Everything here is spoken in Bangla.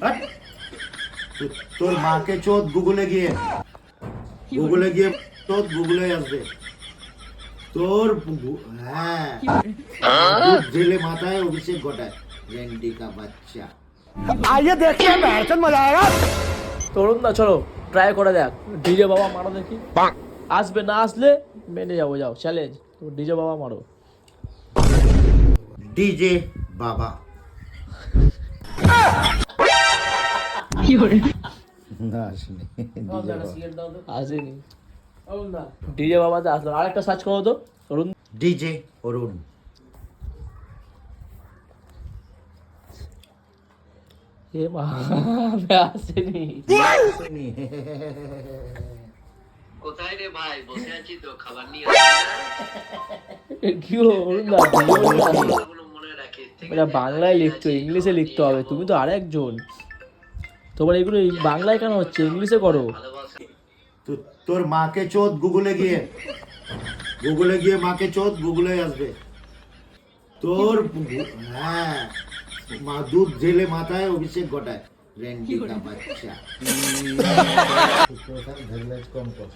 হ্যাঁ? তোর মাকে চোদ গুগলে গিয়ে চোদ গুগলে আসবে তোর হ্যাঁ জেলে মাথায় অভিষেক ঘটায় রেন্ডি কা বাচ্চা। आइए देखते हैं बैठन मजा आएगा। তরুণ না, চলো ট্রাই করে দেখ। ডিজে বাবা মারো দেখি। আসবে না আসলে মেনে যাবো, যাও চ্যালেঞ্জ। ডিজে বাবা মারো। ডিজে বাবা না আসেনি আসেনি ডিজে বাবাতে আসলো। আরেকটা সার্চ করো তো তরুণ। ডিজে অরুণ এ মা আসেনি। কোথায় রে ভাই? বসে আছি তো, খাবার নিয়ে কি হলো অরুণ দা? মনে রাখিস। এটা বাংলায় লিখতো, ইংলিশে লিখতে হবে। তুমি তো আরেকজন, তোমার এগুলো বাংলায় কেন হচ্ছে? ইংলিশে করো। তোর মাকে চোদ গুগলে গিয়ে মাকে চোদ গুগলে আসবে তোর হ্যাঁ মা দুধ জেলে মাথায় অভিষেক ঘটায় রেন্ডি কা বাচ্চা। কম কর